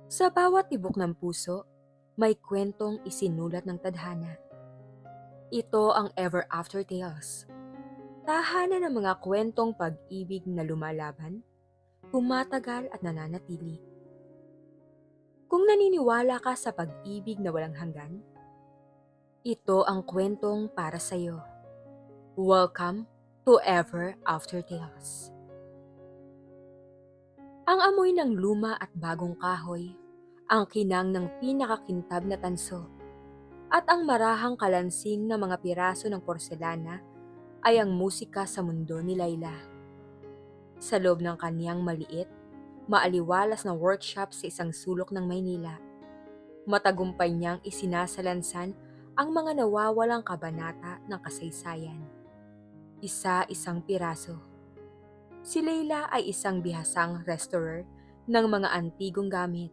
Sa bawat tibok ng puso, may kwentong isinulat ng tadhana. Ito ang Ever After Tales. Tahanan ng mga kwentong pag-ibig na lumalaban, tumatagal at nananatili. Kung naniniwala ka sa pag-ibig na walang hanggan, ito ang kwentong para sa iyo. Welcome to Ever After Tales. Ang amoy ng luma at bagong kahoy, ang kinang ng pinakakintab na tanso, at ang marahang kalansing na mga piraso ng porselana ay ang musika sa mundo ni Layla. Sa loob ng kaniyang maliit, maaliwalas na workshop sa isang sulok ng Maynila, matagumpay niyang isinasalansan ang mga nawawalang kabanata ng kasaysayan. Isa-isang piraso. Si Layla ay isang bihasang restorer ng mga antigong gamit,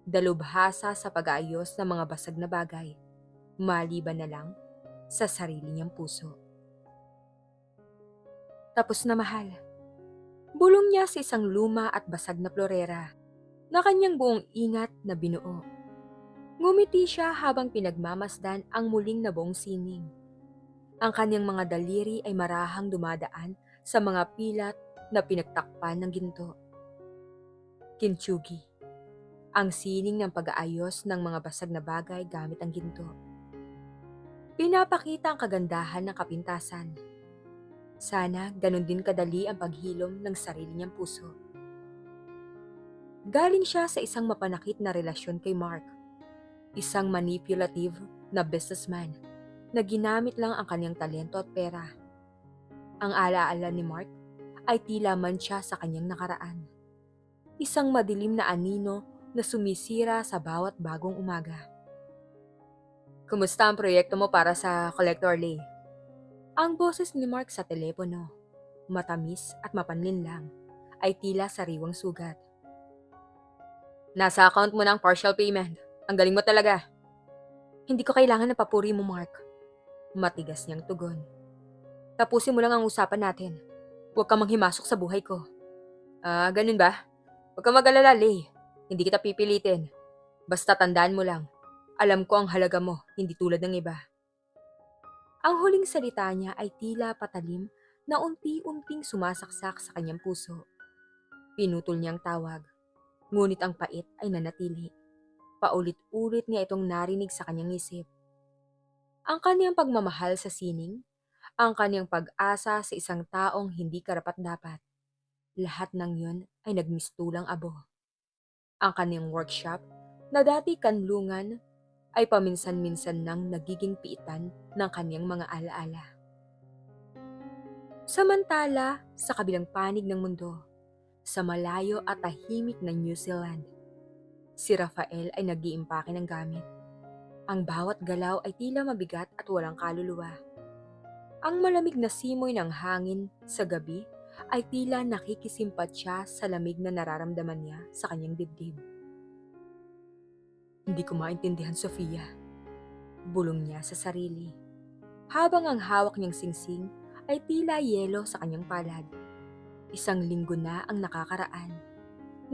dalubhasa sa pag-aayos ng mga basag na bagay, maliban na lang sa sarili niyang puso. Tapos na mahal. Bulong niya sa isang luma at basag na florera na kanyang buong ingat na binuo. Ngumiti siya habang pinagmamasdan ang muling nabuong sining. Ang kanyang mga daliri ay marahang dumadaan sa mga pilat na pinagtakpan ng ginto. Kintsugi, ang sining ng pag-aayos ng mga basag na bagay gamit ang ginto. Pinapakita ang kagandahan ng kapintasan. Sana ganun din kadali ang paghilom ng sarili niyang puso. Galing siya sa isang mapanakit na relasyon kay Mark, isang manipulative na businessman na ginamit lang ang kanyang talento at pera. Ang alaala ni Mark ay tila mantsa sa kanyang nakaraan. Isang madilim na anino na sumisira sa bawat bagong umaga. Kumusta ang proyekto mo para sa Collector Lay? Ang boses ni Mark sa telepono, matamis at mapanlinlang, ay tila sariwang sugat. Nasa account mo na ang partial payment. Ang galing mo talaga. Hindi ko kailangan ng papuri mo, Mark. Matigas niyang tugon. Tapusin mo lang ang usapan natin. Huwag kang manghimasok sa buhay ko. Ganun ba? Huwag kang mag-alala, Lay. Hindi kita pipilitin. Basta tandaan mo lang. Alam ko ang halaga mo, hindi tulad ng iba. Ang huling salita niya ay tila patalim na unti-unting sumasaksak sa kanyang puso. Pinutol niyang tawag, ngunit ang pait ay nanatili. Paulit-ulit niya itong narinig sa kanyang isip. Ang kanyang pagmamahal sa sining, ang kanyang pag-asa sa isang taong hindi karapat-dapat. Lahat ng yun ay nagmistulang abo. Ang kanyang workshop, na dati kanlungan, ay paminsan-minsan nang nagiging piitan ng kanyang mga alaala. Samantala, sa kabilang panig ng mundo, sa malayo at tahimik na New Zealand, si Rafael ay nag-iimpake ng gamit. Ang bawat galaw ay tila mabigat at walang kaluluwa. Ang malamig na simoy ng hangin sa gabi ay tila nakikisimpat siya sa lamig na nararamdaman niya sa kanyang dibdib. Hindi ko maintindihan, Sofia. Bulong niya sa sarili. Habang ang hawak niyang singsing ay tila yelo sa kanyang palad. Isang linggo na ang nakakaraan.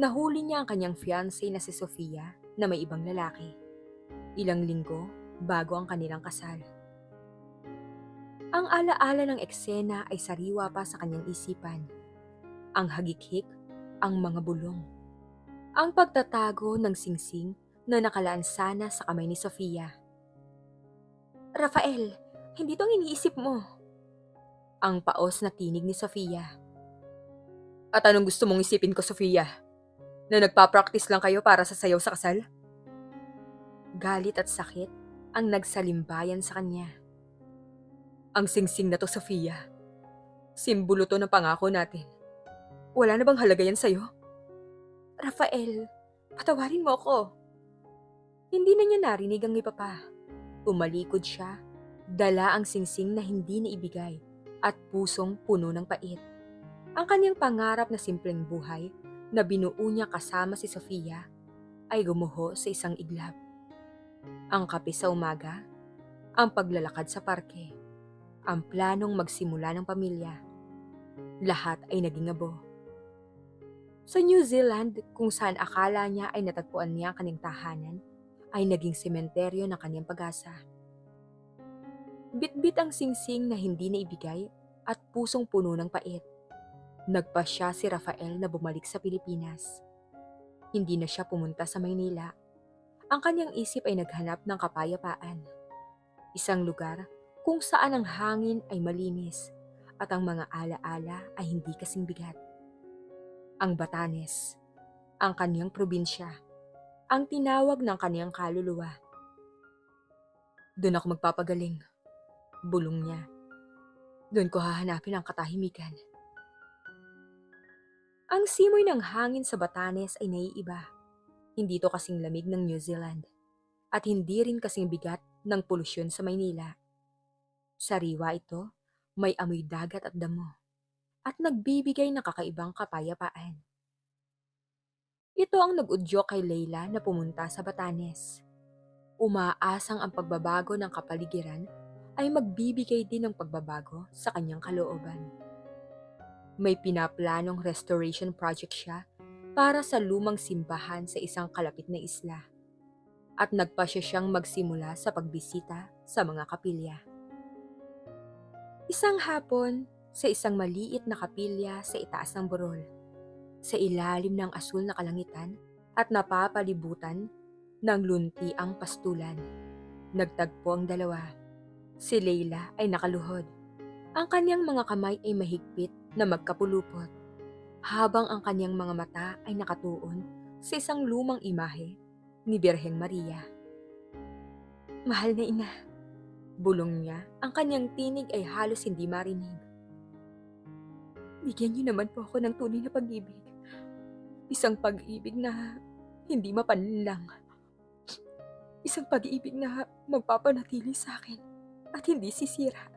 Nahuli niya ang kanyang fiancé na si Sofia na may ibang lalaki. Ilang linggo bago ang kanilang kasal. Ang alaala ng eksena ay sariwa pa sa kanyang isipan. Ang hagikhik, ang mga bulong. Ang pagtatago ng singsing na nakalaan sana sa kamay ni Sofia. Rafael, hindi to ang iniisip mo. Ang paos na tinig ni Sofia. At anong gusto mong isipin ko, Sofia? Na nagpa-practice lang kayo para sa sayaw sa kasal? Galit at sakit ang nagsalimbayan sa kanya. Ang singsing na to, Sofia. Simbolo to ng pangako natin. Wala na bang halaga yan sa'yo? Rafael, patawarin mo ako. Hindi na niya narinig ang iba pa. Tumalikod siya, dala ang singsing na hindi naibigay at pusong puno ng pait. Ang kanyang pangarap na simpleng buhay na binuo niya kasama si Sofia ay gumuho sa isang iglap. Ang kape sa umaga, ang paglalakad sa parke, ang planong magsimula ng pamilya. Lahat ay naging abo. Sa New Zealand, kung saan akala niya ay natagpuan niya ang kanyang tahanan, ay naging sementeryo ng kanyang pag-asa. Bitbit ang singsing na hindi naibigay at pusong puno ng pait. Nagpasya si Rafael na bumalik sa Pilipinas. Hindi na siya pumunta sa Maynila. Ang kanyang isip ay naghanap ng kapayapaan. Isang lugar kung saan ang hangin ay malinis at ang mga alaala ay hindi kasing bigat. Ang Batanes, ang kanyang probinsya, ang tinawag ng kanyang kaluluwa. Doon ako magpapagaling, bulong niya. Doon ko hahanapin ang katahimikan. Ang simoy ng hangin sa Batanes ay naiiba. Hindi to kasing lamig ng New Zealand at hindi rin kasing bigat ng polusyon sa Maynila. Sariwa ito, may amoy dagat at damo at nagbibigay ng kakaibang kapayapaan. Ito ang nag-udyok kay Leila na pumunta sa Batanes. Umaasang ang pagbabago ng kapaligiran ay magbibigay din ng pagbabago sa kanyang kalooban. May pinaplanong restoration project siya para sa lumang simbahan sa isang kalapit na isla at nagpasya siyang magsimula sa pagbisita sa mga kapilya. Isang hapon, sa isang maliit na kapilya sa itaas ng burol, sa ilalim ng asul na kalangitan at napapalibutan ng luntiang pastulan, nagtagpo ang dalawa. Si Leila ay nakaluhod. Ang kanyang mga kamay ay mahigpit na magkapulupot, habang ang kanyang mga mata ay nakatuon sa isang lumang imahe ni Birheng Maria. Mahal na ina, bulong niya, ang kanyang tinig ay halos hindi marinig. Bigyan niyo naman po ako ng tunay na pag-ibig. Isang pag-ibig na hindi mapanlinlang. Isang pag-ibig na magpapanatili sa akin at hindi sisira.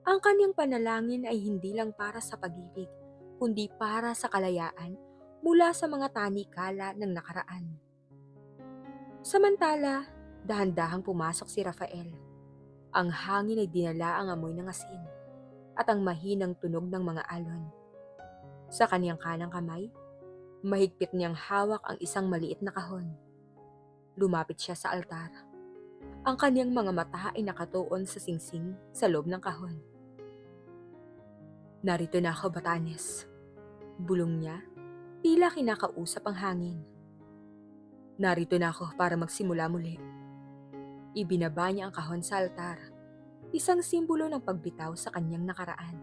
Ang kanyang panalangin ay hindi lang para sa pag-ibig, kundi para sa kalayaan mula sa mga tanikala ng nakaraan. Samantala, dahan-dahang pumasok si Rafael. Ang hangin ay dinala ang amoy ng asin at ang mahinang tunog ng mga alon. Sa kanyang kanang kamay, mahigpit niyang hawak ang isang maliit na kahon. Lumapit siya sa altar. Ang kanyang mga mata ay nakatuon sa singsing sa loob ng kahon. Narito na ako, Batanes. Bulong niya, tila kinakausap ang hangin. Narito na ako para magsimula muli. Ibinaba niya ang kahon sa altar, isang simbolo ng pagbitaw sa kanyang nakaraan.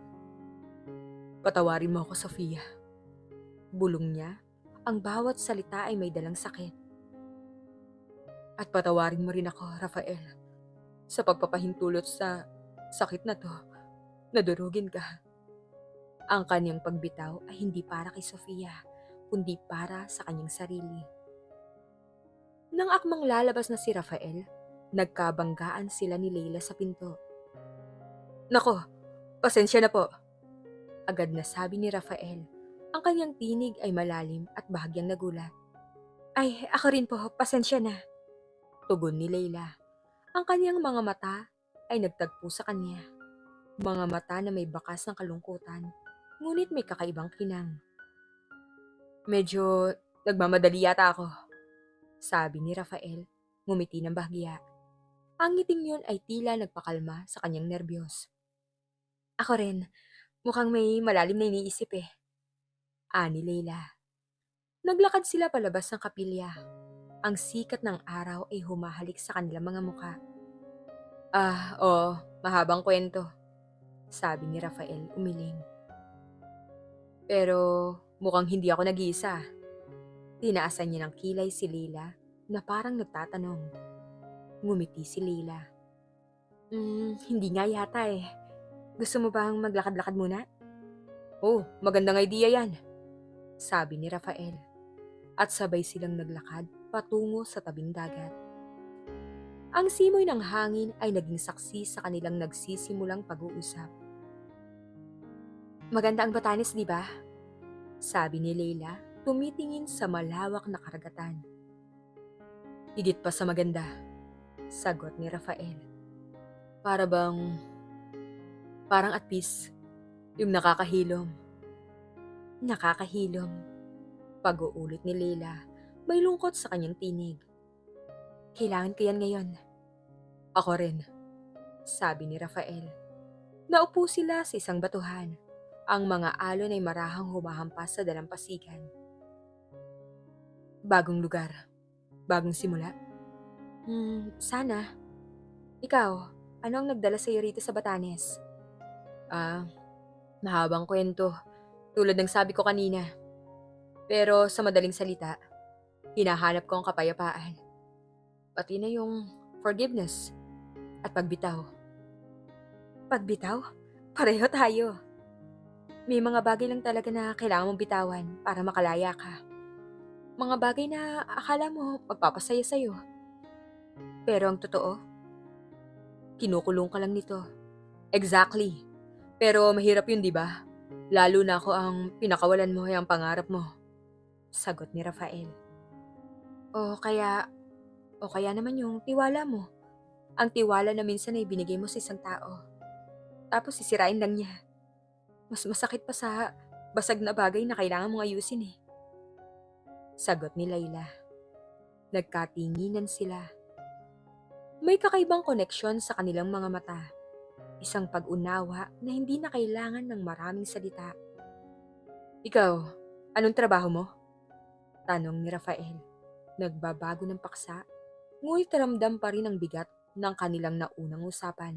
Patawarin mo ako, Sofia. Bulong niya, ang bawat salita ay may dalang sakit. At patawarin mo rin ako, Rafael, sa pagpapahintulot sa sakit na to, nadurugin ka. Ang kanyang pagbitaw ay hindi para kay Sofia, kundi para sa kanyang sarili. Nang akmang lalabas na si Rafael, nagkabanggaan sila ni Leila sa pinto. Nako, pasensya na po. Agad na sabi ni Rafael. Ang kanyang tinig ay malalim at bahagyang nagulat. Ay, ako rin po, pasensya na. Tugon ni Leila. Ang kanyang mga mata ay nagtagpo sa kanya. Mga mata na may bakas ng kalungkutan, ngunit may kakaibang kinang. Medyo nagmamadali yata ako, sabi ni Rafael, ngumiti ng bahagya. Ang ngiting yun ay tila nagpakalma sa kanyang nerbiyos. Ako rin, mukhang may malalim na iniisip eh. Ani Leila. Naglakad sila palabas ng kapilya. Ang sikat ng araw ay humahalik sa kanilang mga muka. Oo, mahabang kwento, sabi ni Rafael umiling. Pero mukhang hindi ako nag-iisa. Tinaasan niya ng kilay si Leila na parang nagtatanong. Ngumiti si Leila. Hindi nga yata eh. Gusto mo bang maglakad-lakad muna? Oh, magandang idea yan, sabi ni Rafael. At sabay silang naglakad patungo sa tabing dagat. Ang simoy ng hangin ay naging saksi sa kanilang nagsisimulang pag-uusap. Maganda ang Batanes, di ba? Sabi ni Leila, tumitingin sa malawak na karagatan. Higit pa sa maganda, sagot ni Rafael. Parang at peace, yung nakakahilom. Nakakahilom. Pag-uulit ni Leila, may lungkot sa kanyang tinig. Kailangan ko yan ngayon. Ako rin, sabi ni Rafael. Naupo sila sa isang batuhan. Ang mga alon ay marahang humahampas sa dalampasigan. Bagong lugar. Bagong simula. Sana. Ikaw, ano ang nagdala sa'yo rito sa Batanes? Ah, mahabang kwento. Tulad ng sabi ko kanina. Pero sa madaling salita, hinahanap ko ang kapayapaan. Pati na yung forgiveness at pagbitaw. Pagbitaw? Pareho tayo. May mga bagay lang talaga na kailangan mong bitawan para makalaya ka. Mga bagay na akala mo magpapasaya sa'yo. Pero ang totoo, kinukulong ka lang nito. Exactly. Pero mahirap yun, di ba? Lalo na ako ang pinakawalan mo ay ang pangarap mo. Sagot ni Rafael. O kaya, o kaya naman yung tiwala mo. Ang tiwala na minsan ay binigay mo sa isang tao. Tapos sisirain lang niya. Mas masakit pa sa basag na bagay na kailangan mong ayusin eh. Sagot ni Layla. Nagkatinginan sila. May kakaibang koneksyon sa kanilang mga mata. Isang pag-unawa na hindi na kailangan ng maraming salita. Ikaw, anong trabaho mo? Tanong ni Rafael. Nagbabago ng paksa, ngunit ramdam pa rin ang bigat ng kanilang naunang usapan.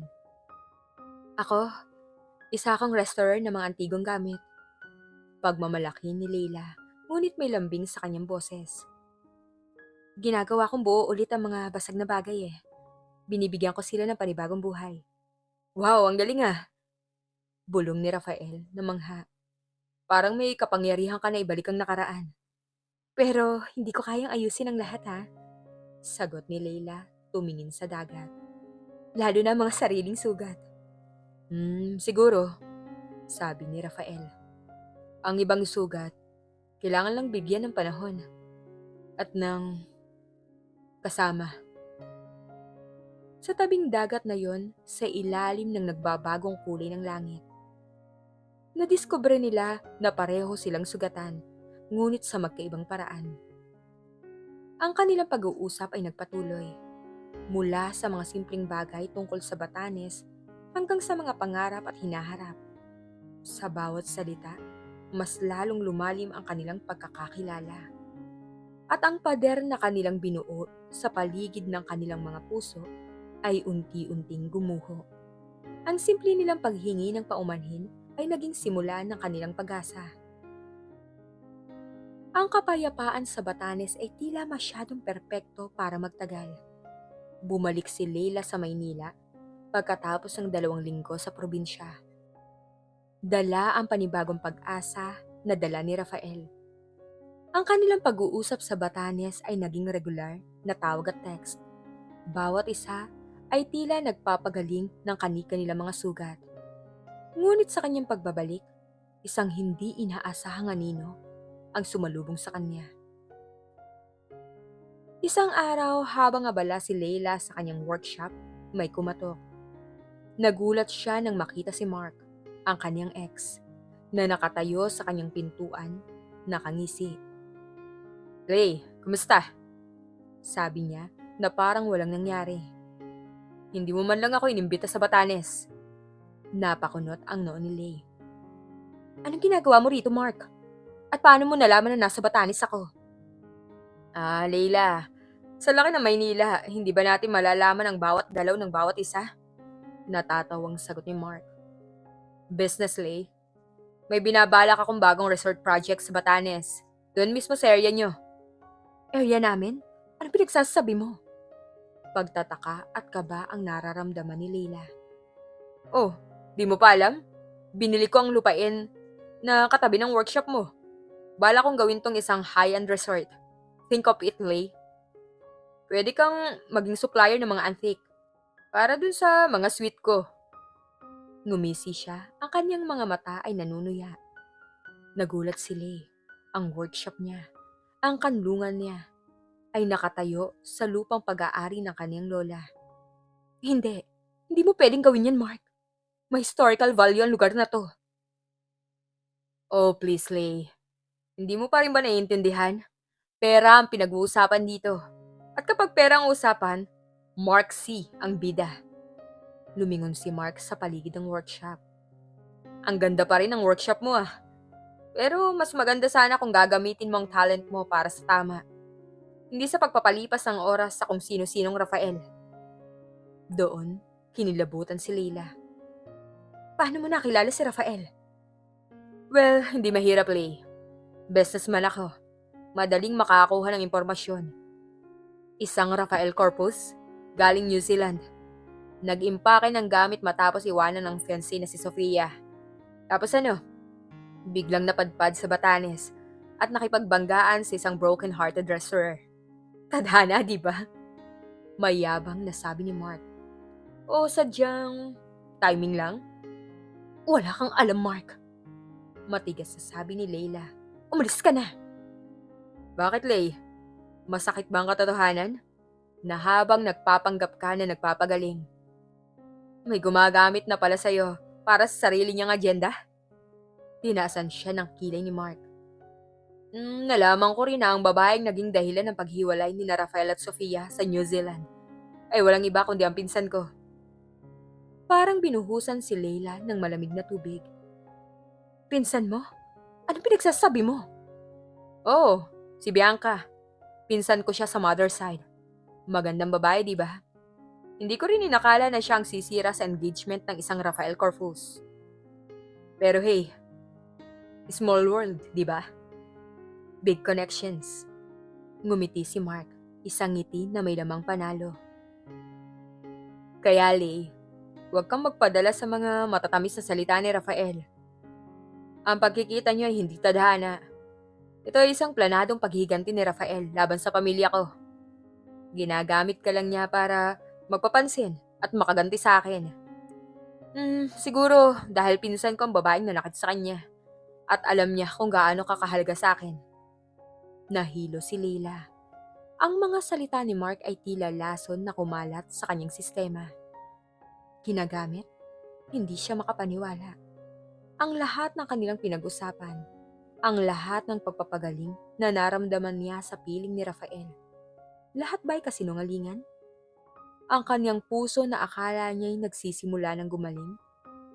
Ako, isa akong restorer ng mga antigong gamit. Pagmamalaki ni Leila, ngunit may lambing sa kanyang boses. Ginagawa kong buo ulit ang mga basag na bagay eh. Binibigyan ko sila ng panibagong buhay. Wow, ang galing ah! Bulong ni Rafael na mangha. Parang may kapangyarihan ka na ibalik ang nakaraan. Pero hindi ko kayang ayusin ang lahat ha. Sagot ni Leila, tumingin sa dagat. Lalo na mga sariling sugat. Siguro, sabi ni Rafael. Ang ibang sugat, kailangan lang bigyan ng panahon. At ng kasama. Sa tabing dagat na yon, sa ilalim ng nagbabagong kulay ng langit. Nadiskubre nila na pareho silang sugatan, ngunit sa magkaibang paraan. Ang kanilang pag-uusap ay nagpatuloy. Mula sa mga simpleng bagay tungkol sa Batanes hanggang sa mga pangarap at hinaharap. Sa bawat salita, mas lalong lumalim ang kanilang pagkakakilala. At ang pader na kanilang binuo sa paligid ng kanilang mga puso ay unti-unting gumuho. Ang simple nilang paghingi ng paumanhin ay naging simula ng kanilang pag-asa. Ang kapayapaan sa Batanes ay tila masyadong perpekto para magtagal. Bumalik si Leila sa Maynila pagkatapos ng 2 linggo sa probinsya. Dala ang panibagong pag-asa na dala ni Rafael. Ang kanilang pag-uusap sa Batanes ay naging regular na tawag at text. Bawat isa ay tila nagpapagaling ng kani-kanilang mga sugat. Ngunit sa kanyang pagbabalik, isang hindi inaasahang anino ang sumalubong sa kanya. Isang araw habang abala si Leila sa kanyang workshop, may kumatok. Nagulat siya nang makita si Mark, ang kanyang ex, na nakatayo sa kanyang pintuan, nakangisi. Ray, kumusta? Sabi niya na parang walang nangyari. Hindi mo man lang ako inimbita sa Batanes. Napakunot ang noo ni Lay. Anong ginagawa mo rito, Mark? At paano mo nalaman na nasa Batanes ako? Leila, sa laki ng Maynila, hindi ba natin malalaman ang bawat dalaw ng bawat isa? Natatawang sagot ni Mark. Business, Lay. May binabalak akong bagong resort project sa Batanes. Doon mismo sa area nyo. Area namin? Ano pinagsasabi mo? Pagtataka at kaba ang nararamdaman ni Leila. Oh, di mo pa alam? Binili ko ang lupain na katabi ng workshop mo. Bala kong gawin tong isang high-end resort. Think of it, Lay. Pwede kang maging supplier ng mga antique. Para dun sa mga sweet ko. Ngumisi siya, ang kanyang mga mata ay nanunuya. Nagulat si Lay. Ang workshop niya, ang kanlungan niya, ay nakatayo sa lupang pag-aari ng kanyang lola. Hindi mo pwedeng gawin yan, Mark. May historical value ang lugar na to. Oh, please, Lay. Hindi mo pa rin ba naiintindihan? Pera ang pinag-uusapan dito. At kapag pera ang usapan, Mark C. ang bida. Lumingon si Mark sa paligid ng workshop. Ang ganda pa rin ng workshop mo ah. Pero mas maganda sana kung gagamitin mo ang talent mo para sa tama. Hindi sa pagpapalipas ng oras sa kung sino-sinong Rafael. Doon, kinilabutan si Leila. Paano mo nakilala si Rafael? Well, hindi mahirap, Lay. Businessman ako. Madaling makakuha ng impormasyon. Isang Rafael Corpus, galing New Zealand. Nag-impake ng gamit matapos iwanan ng fiancé na si Sofia. Tapos ano, biglang napadpad sa Batanes at nakipagbanggaan sa isang broken-hearted wrestler. Tadhana, di ba? Mayabang na sabi ni Mark. O sadyang timing lang? Wala kang alam, Mark. Matigas na sabi ni Leila. Umalis ka na. Bakit, Lay? Masakit ba ang katotohanan? Na habang nagpapanggap ka na nagpapagaling, may gumagamit na pala sa'yo para sa sarili niyang agenda? Tinasan siya ng kilay ni Mark. Nalaman ko rin na ang babaeng naging dahilan ng paghiwalay ni na Rafael at Sofia sa New Zealand ay walang iba kundi ang pinsan ko. Parang binuhusan si Leila ng malamig na tubig. Pinsan mo? Anong pinagsasabi mo? Oo, si Bianca. Pinsan ko siya sa mother side. Magandang babae, di ba? Hindi ko rin inakala na siya ang sisira sa engagement ng isang Rafael Corpus. Pero hey, small world, di ba? Big connections. Ngumiti si Mark, isang ngiti na may lamang panalo. Kaya Lay, huwag kang magpadala sa mga matatamis na salita ni Rafael. Ang pagkikita niyo ay hindi tadhana. Ito ay isang planadong paghiganti ni Rafael laban sa pamilya ko. Ginagamit ka lang niya para magpapansin at makaganti sa akin. Siguro dahil pinsan ko ang babaeng nanakit sa kanya at alam niya kung gaano kakahalaga sa akin. Nahilo si Leila. Ang mga salita ni Mark ay tila lason na kumalat sa kanyang sistema. Ginagamit? Hindi siya makapaniwala. Ang lahat ng kanilang pinag-usapan, ang lahat ng pagpapagaling na naramdaman niya sa piling ni Rafael. Lahat ba'y kasinungalingan? Ang kanyang puso na akala niya'y nagsisimula ng gumaling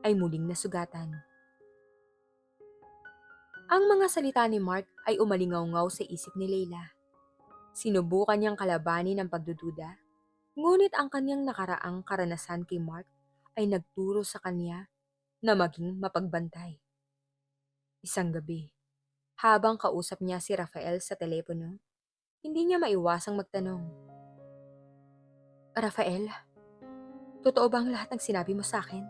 ay muling nasugatan. Ang mga salita ni Mark ay umalingaw-ngaw sa isip ni Leila. Sinubukan niyang kalabanin ang pagdududa, ngunit ang kanyang nakaraang karanasan kay Mark ay nagturo sa kanya na maging mapagbantay. Isang gabi, habang kausap niya si Rafael sa telepono, hindi niya maiwasang magtanong. Rafael, totoo ba ang lahat ng sinabi mo sa akin?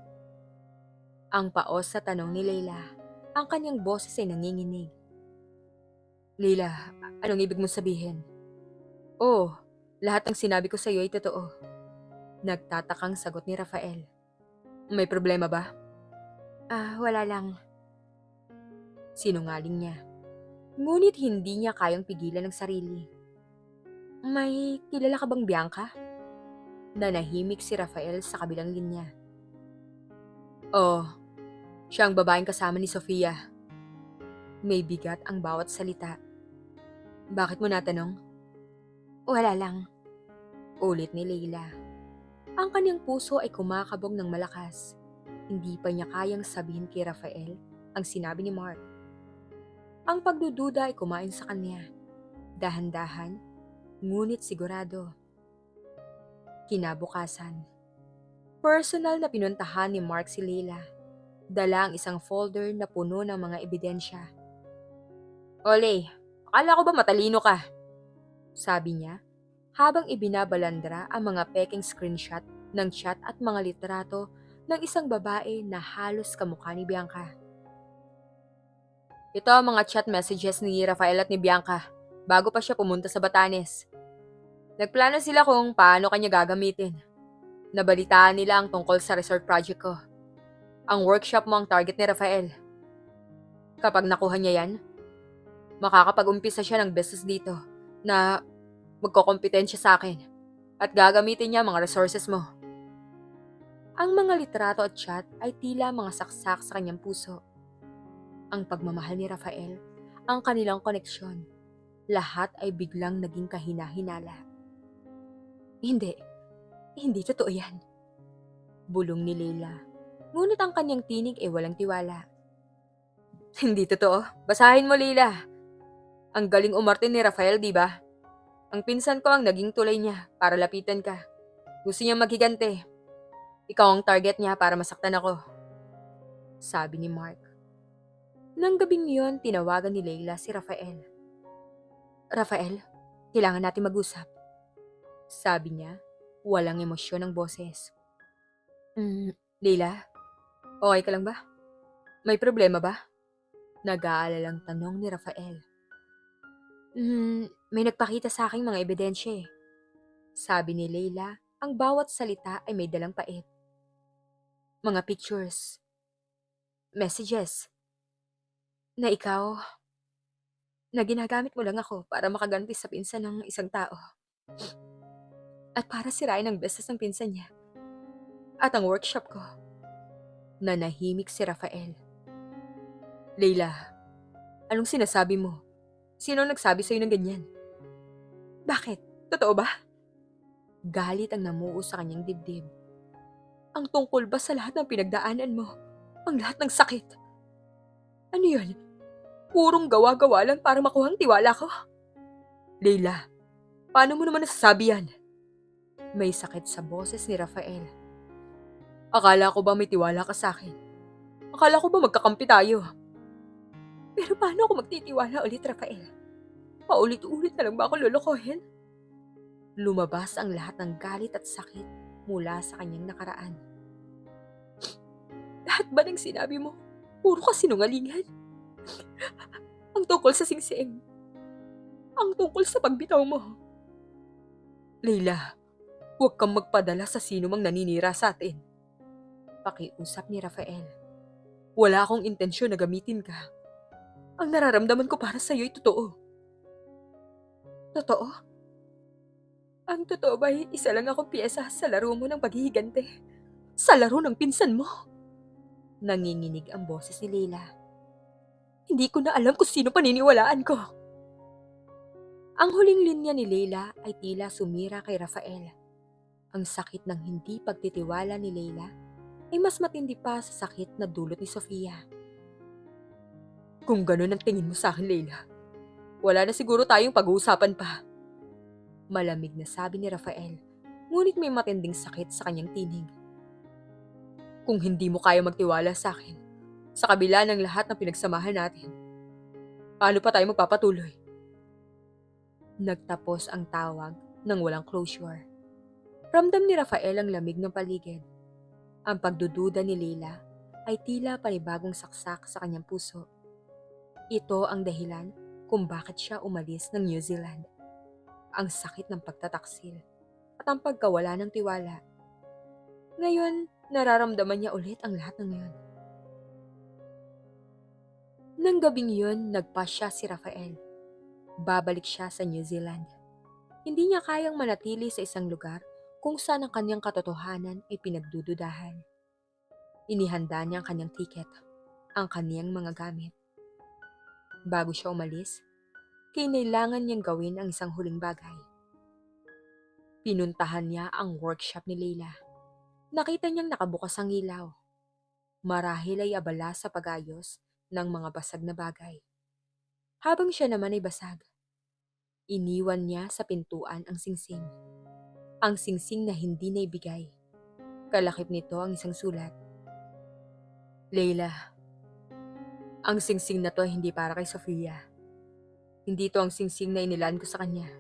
Ang paos sa tanong ni Leila, ang kanyang boses ay nanginginig. Leila, anong ibig mong sabihin? Oo, lahat ng sinabi ko sa iyo ay totoo. Nagtatakang sagot ni Rafael. May problema ba? Wala lang. Sinungaling niya. Ngunit hindi niya kayang pigilan ang sarili. May kilala ka bang Bianca? Nanahimik si Rafael sa kabilang linya. Oh, siya ang babaeng kasama ni Sofia. May bigat ang bawat salita. Bakit mo natanong? Wala lang. Ulit ni Leila. Ang kanyang puso ay kumakabog ng malakas. Hindi pa niya kayang sabihin kay Rafael ang sinabi ni Mark. Ang pagdududa ay kumain sa kanya. Dahan-dahan, ngunit sigurado. Kinabukasan. Personal na pinuntahan ni Mark si Leila. Dala ang isang folder na puno ng mga ebidensya. Ole, akala ko ba matalino ka? Sabi niya, habang ibinabalandra ang mga peking screenshot ng chat at mga litrato ng isang babae na halos kamukha ni Bianca. Ito ang mga chat messages ni Rafael at ni Bianca bago pa siya pumunta sa Batanes. Nagplano sila kung paano kanya gagamitin. Nabalitaan nila ang tungkol sa resort project ko. Ang workshop mo ang target ni Rafael. Kapag nakuha niya yan, makakapag-umpisa siya ng business dito na magkokompetensya sa akin at gagamitin niya mga resources mo. Ang mga litrato at chat ay tila mga saksak sa kanyang puso. Ang pagmamahal ni Rafael, ang kanilang koneksyon, lahat ay biglang naging kahina-hinala. Hindi, hindi totoo yan. Bulong ni Leila. Ngunit ang kanyang tinig ay walang tiwala. Hindi totoo. Basahin mo, Leila. Ang galing umarte ni Rafael, di ba? Ang pinsan ko ang naging tulay niya para lapitan ka. Gusto niya maghigante. Ikaw ang target niya para masaktan ako. Sabi ni Mark. Nang gabing yun, tinawagan ni Leila si Rafael. Rafael, kailangan natin mag-usap. Sabi niya, walang emosyon ang boses. Leila, okay ka lang ba? May problema ba? Nag-aalalang tanong ni Rafael. May nagpakita sa aking mga ebidensya eh. Sabi ni Leila, ang bawat salita ay may dalang pait. Mga pictures, messages, na ikaw, na ginagamit mo lang ako para makaganti sa pinsan ng isang tao. At para sirain ang business ng pinsan niya. At ang workshop ko. Nanahimik si Rafael. Leila, anong sinasabi mo? Sino nagsabi sa'yo ng ganyan? Bakit? Totoo ba? Galit ang namuo sa kanyang dibdib. Ang tungkol ba sa lahat ng pinagdaanan mo? Ang lahat ng sakit? Ano yun? Purong gawa-gawa lang para makuha ang tiwala ko? Leila, paano mo naman nasasabi yan? May sakit sa boses ni Rafael. Akala ko ba may tiwala ka sa akin? Akala ko ba magkakampi tayo? Pero paano ako magtitiwala ulit, Rafael? Paulit-ulit na lang ba ako lolokohin? Lumabas ang lahat ng galit at sakit mula sa kanyang nakaraan. Lahat ba ng sinabi mo? Puro kasinungalingan? Ang tungkol sa singsing. Ang tungkol sa pagbitaw mo. Leila, huwag kang magpadala sa sino mang naninira sa atin. Pakiusap ni Rafael. Wala akong intensyon na gamitin ka. Ang nararamdaman ko para sa'yo ay totoo. Totoo? Ang totoo ba ay isa lang akong piyesa sa laro mo ng paghihigante? Sa laro ng pinsan mo? Nanginginig ang boses ni Leila. Hindi ko na alam kung sino paniniwalaan ko. Ang huling linya ni Leila ay tila sumira kay Rafael. Ang sakit ng hindi pagtitiwala ni Leila ay mas matindi pa sa sakit na dulot ni Sofia. Kung ganun ang tingin mo sa akin, Leila, wala na siguro tayong pag-uusapan pa. Malamig na sabi ni Rafael, ngunit may matinding sakit sa kanyang tinig. Kung hindi mo kaya magtiwala sa akin, sa kabila ng lahat ng pinagsamahan natin, paano pa tayo magpapatuloy? Nagtapos ang tawag ng walang closure. Ramdam ni Rafael ang lamig ng paligid. Ang pagdududa ni Leila ay tila panibagong saksak sa kanyang puso. Ito ang dahilan kung bakit siya umalis ng New Zealand. Ang sakit ng pagtataksil at ang pagkawala ng tiwala. Ngayon, nararamdaman niya ulit ang lahat ng yun. Nang gabing yun, nagpasya si Rafael. Babalik siya sa New Zealand. Hindi niya kayang manatili sa isang lugar kung saan ang kanyang katotohanan ay pinagdududahan. Inihanda niya ang kanyang tiket, ang kanyang mga gamit. Bago siya umalis, kinailangan niyang gawin ang isang huling bagay. Pinuntahan niya ang workshop ni Leila. Nakita niyang nakabukas ang ilaw. Marahil ay abala sa pag-ayos ng mga basag na bagay. Habang siya naman ay basag, iniwan niya sa pintuan ang singsing. Ang singsing na hindi naibigay. Kalakip nito ang isang sulat. Leila, ang singsing na to ay hindi para kay Sofia. Hindi to ang singsing na inilaan ko sa kanya.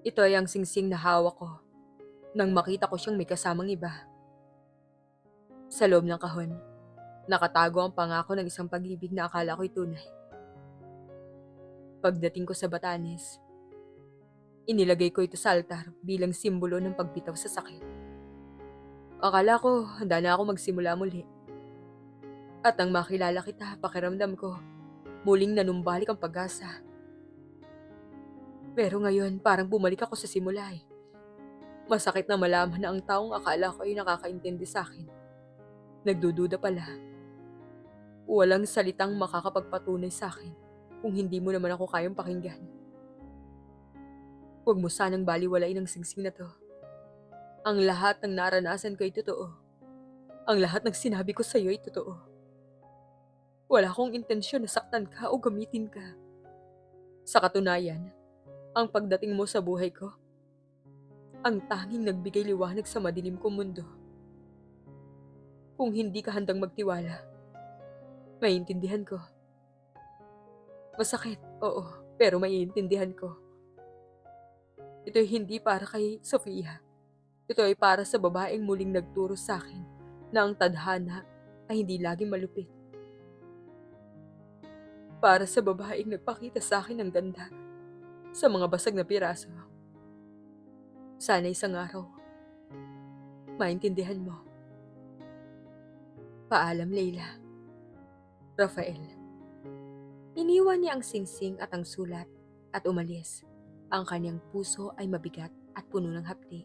Ito ay ang singsing na hawak ko nang makita ko siyang may kasamang iba. Sa loob ng kahon, nakatago ang pangako ng isang pag-ibig na akala ko'y tunay. Pagdating ko sa Batanes, inilagay ko ito sa altar bilang simbolo ng pagbitaw sa sakit. Akala ko handa na ako magsimula muli. At nang makilala kita, pakiramdam ko, muling nanumbalik ang pag-asa. Pero ngayon, parang bumalik ako sa simula eh. Masakit na malaman na ang taong akala ko ay nakakaintindi sa akin. Nagdududa pala. Walang salitang makakapagpatunay sa akin kung hindi mo naman ako kayang pakinggan. Huwag mo sanang baliwalain ang singsing na to. Ang lahat ng naranasan ko ay totoo. Ang lahat ng sinabi ko sa iyo ay totoo. Wala akong intensyon na saktan ka o gamitin ka. Sa katunayan, ang pagdating mo sa buhay ko, ang tanging nagbigay liwanag sa madilim kong mundo. Kung hindi ka handang magtiwala, maiintindihan ko. Masakit, oo, pero maiintindihan ko. Ito'y hindi para kay Sofia. Ito ay para sa babaeng muling nagturo sa akin na ang tadhana ay hindi laging malupit. Para sa babaeng nagpakita sa akin ng ganda sa mga basag na piraso. Sana isang araw, maintindihan mo. Paalam, Leila. Rafael. Iniwan niya ang singsing at ang sulat at umalis. Ang kanyang puso ay mabigat at puno ng hapdi.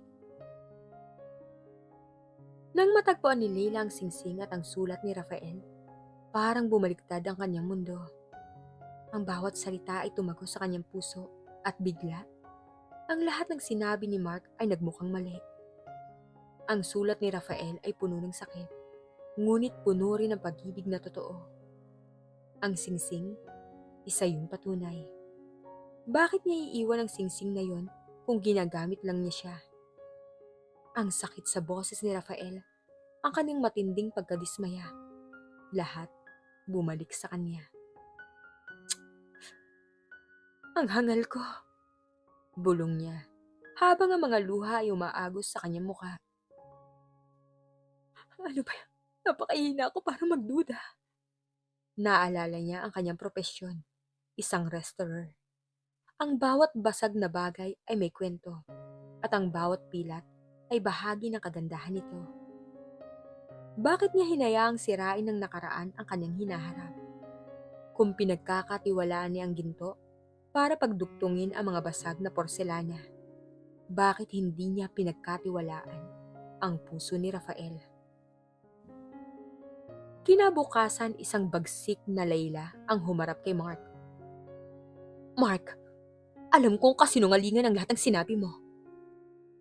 Nang matagpuan ni Leila ang singsing at ang sulat ni Rafael, parang bumaliktad ang kanyang mundo. Ang bawat salita ay tumago sa kanyang puso at bigla, ang lahat ng sinabi ni Mark ay nagmukhang mali. Ang sulat ni Rafael ay puno ng sakit, ngunit puno rin ng pag-ibig na totoo. Ang singsing, isa yung patunay. Bakit niya iiwan ang singsing na yon kung ginagamit lang niya siya? Ang sakit sa boses ni Rafael, ang kanyang matinding pagkadismaya. Lahat bumalik sa kanya. Ang hangal ko, bulong niya, habang ang mga luha ay umaagos sa kanyang mukha. Ano ba yan? Napakahina ko para magduda. Naalala niya ang kanyang propesyon, isang restaurant. Ang bawat basag na bagay ay may kwento, at ang bawat pilat ay bahagi ng kagandahan nito. Bakit niya hinayaang sirain ng nakaraan ang kanyang hinaharap? Kung pinagkakatiwalaan niya ang ginto para pagduktungin ang mga basag na porselana, bakit hindi niya pinagkatiwalaan ang puso ni Rafael? Kinabukasan, isang bagsik na Layla ang humarap kay Mark. Mark, alam kong kasinungalingan ang lahat ng sinabi mo.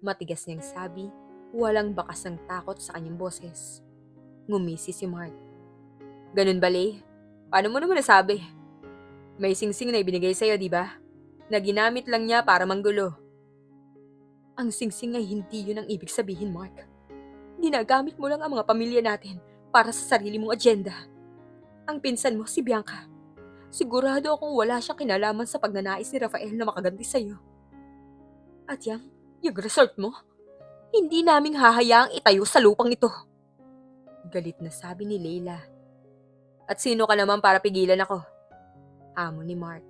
Matigas niyang sabi, walang bakas ng takot sa kanyang boses. Ngumisi si Mark. Ganun ba, Lay? Paano mo naman nasabi? May singsing na ibinigay sa'yo, di ba? Na ginamit lang niya para manggulo. Ang singsing ay hindi yun ang ibig sabihin, Mark. Ginagamit mo lang ang mga pamilya natin para sa sarili mong agenda. Ang pinsan mo, si Bianca. Sigurado akong wala siyang kinalaman sa pagnanais ni Rafael na makaganti sa'yo. At yung resort mo, hindi naming hahayaang itayo sa lupang ito. Galit na sabi ni Leila. At sino ka naman para pigilan ako? Amo ni Mark.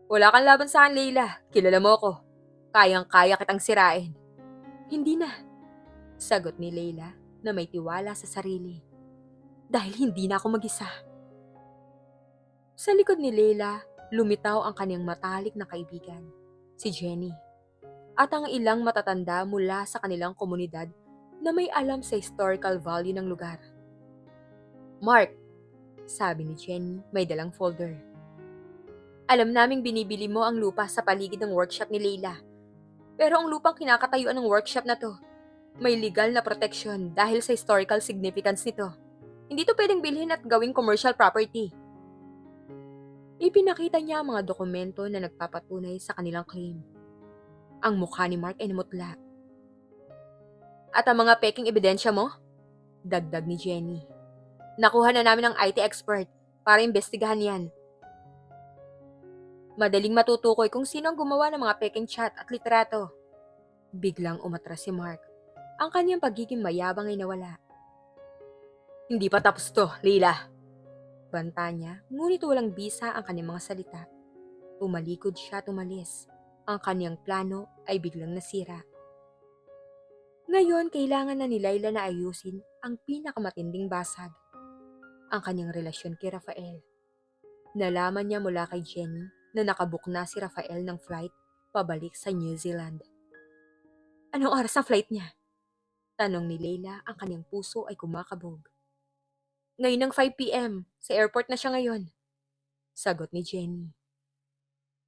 Wala kang laban sa akin, Leila. Kilala mo ako. Kayang-kaya kitang sirain. Hindi na. Sagot ni Leila na may tiwala sa sarili. Dahil hindi na ako mag-isa. Sa likod ni Leila, lumitaw ang kanyang matalik na kaibigan, si Jenny. At ang ilang matatanda mula sa kanilang komunidad na may alam sa historical value ng lugar. Mark, sabi ni Jenny, may dalang folder. Alam naming binibili mo ang lupa sa paligid ng workshop ni Leila. Pero ang lupang kinakatayuan ng workshop na to, may legal na protection dahil sa historical significance nito. Hindi to pwedeng bilhin at gawing commercial property. Ipinakita niya ang mga dokumento na nagpapatunay sa kanilang claim. Ang mukha ni Mark ay namutla. At ang mga peking ebidensya mo? Dagdag ni Jenny. Nakuha na namin ng IT expert para imbestigahan yan. Madaling matutukoy kung sino ang gumawa ng mga peking chat at litrato. Biglang umatras si Mark. Ang kanyang pagiging mayabang ay nawala. Hindi pa tapos to, Leila. Banta niya, ngunit walang bisa ang kanyang mga salita. Tumalikod siya at umalis. Ang kanyang plano ay biglang nasira. Ngayon, kailangan na ni Leila na ayusin ang pinakamatinding basag. Ang kanyang relasyon kay Rafael. Nalaman niya mula kay Jenny na nakabook na si Rafael ng flight pabalik sa New Zealand. Anong oras ang flight niya? Tanong ni Leila, ang kanyang puso ay kumakabog. Ngayon ng 5 p.m. Sa airport na siya ngayon. Sagot ni Jenny.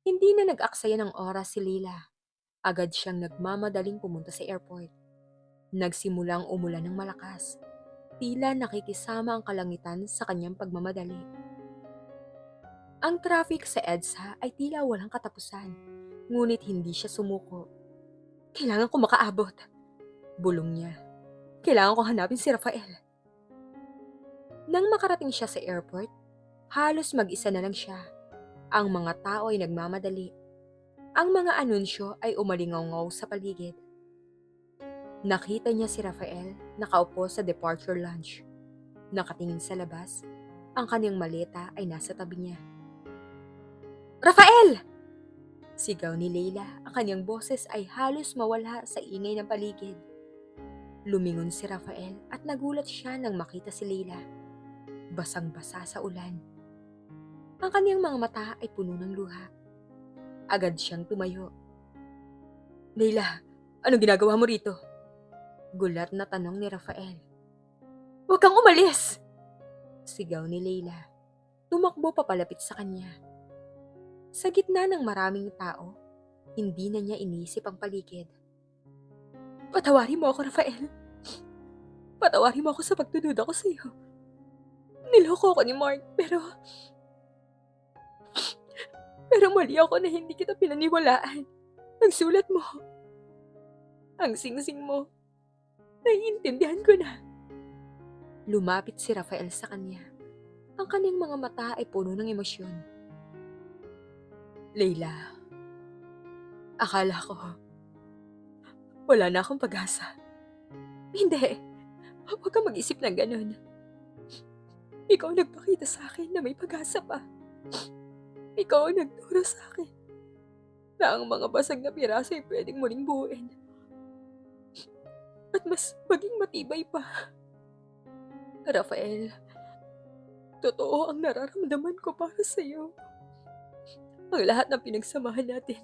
Hindi na nag-aksaya ng oras si Leila. Agad siyang nagmamadaling pumunta sa airport. Nagsimulang umulan ng malakas. Tila nakikisama ang kalangitan sa kanyang pagmamadali. Ang traffic sa EDSA ay tila walang katapusan, ngunit hindi siya sumuko. Kailangan ko makaabot. Bulong niya. Kailangan ko hanapin si Rafael. Nang makarating siya sa airport, halos mag-isa na lang siya. Ang mga tao ay nagmamadali. Ang mga anunsyo ay umalingaw-ngaw sa paligid. Nakita niya si Rafael nakaupo sa departure lounge. Nakatingin sa labas, ang kanyang maleta ay nasa tabi niya. Rafael! Sigaw ni Leila, ang kanyang boses ay halos mawala sa ingay ng paligid. Lumingon si Rafael at nagulat siya nang makita si Leila. Basang-basa sa ulan. Ang kanyang mga mata ay puno ng luha. Agad siyang tumayo. Leila, anong ginagawa mo rito? Gulat na tanong ni Rafael. Huwag kang umalis! Sigaw ni Leila. Tumakbo papalapit sa kanya. Sa gitna ng maraming tao, hindi na niya inisip ang paligid. Patawarin mo ako, Rafael. Patawarin mo ako sa pagdududa ko sa iyo. Niloko ako ni Mark, pero mali ako na hindi kita pinaniwalaan. Ang sulat mo, ang singsing mo, naiintindihan ko na. Lumapit si Rafael sa kanya. Ang kanyang mga mata ay puno ng emosyon. Leila, akala ko, wala na akong pag-asa. Hindi, huwag kang mag-isip ng ganun. Ikaw nagpakita sa akin na may pag-asa pa. Ikaw ang nagturo sa akin na ang mga basag na piraso ay pwedeng muling buuin. At mas maging matibay pa. Rafael, totoo ang nararamdaman ko para sa iyo. Ang lahat ng pinagsamahan natin.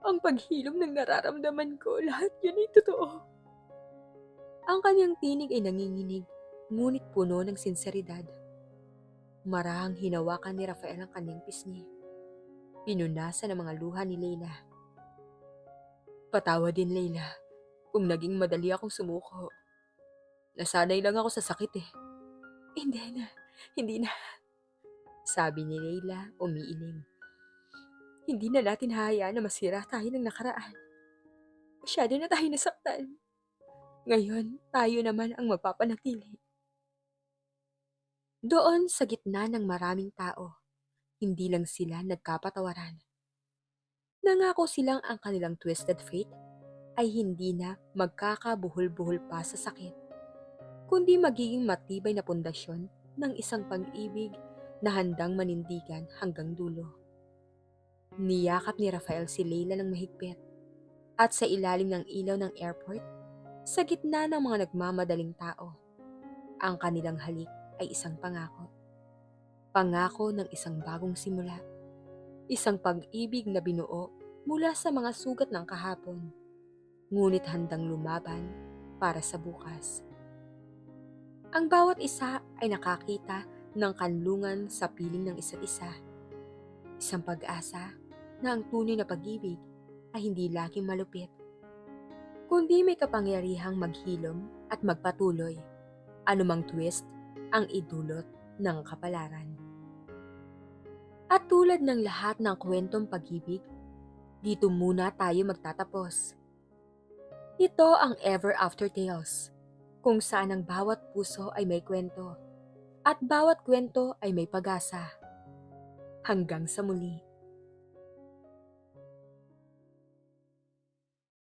Ang paghilom ng nararamdaman ko, lahat yun ay totoo. Ang kanyang tinig ay nanginginig, ngunit puno ng sinseridad. Marahang hinawakan ni Rafael ang kanyang pisngi. Pinunasan ang mga luha ni Leila. Patawad din, Leila, kung naging madali akong sumuko. Nasanay lang ako sa sakit eh. Hindi na, sabi ni Leila umiiling. Hindi na natin hahayaan na masira tayo ng nakaraan. Masyado na tayo nasaktan. Ngayon, tayo naman ang mapapanatili. Doon sa gitna ng maraming tao, hindi lang sila nagkapatawaran. Nangako silang ang kanilang twisted fate ay hindi na magkakabuhol-buhol pa sa sakit, kundi magiging matibay na pundasyon ng isang pag-ibig na handang manindigan hanggang dulo. Niyakap ni Rafael si Leila ng mahigpit at sa ilalim ng ilaw ng airport, sa gitna ng mga nagmamadaling tao, ang kanilang halik ay isang pangako. Pangako ng isang bagong simula. Isang pag-ibig na binuo mula sa mga sugat ng kahapon, ngunit handang lumaban para sa bukas. Ang bawat isa ay nakakita ng kanlungan sa piling ng isa't isa. Isang pag-asa na ang tunay na pag-ibig ay hindi laging malupit, kundi may kapangyarihang maghilom at magpatuloy, anumang twist ang idulot ng kapalaran. At tulad ng lahat ng kwentong pag-ibig, dito muna tayo magtatapos. Ito ang Ever After Tales, kung saan ang bawat puso ay may kwento, at bawat kwento ay may pag-asa. Hanggang sa muli.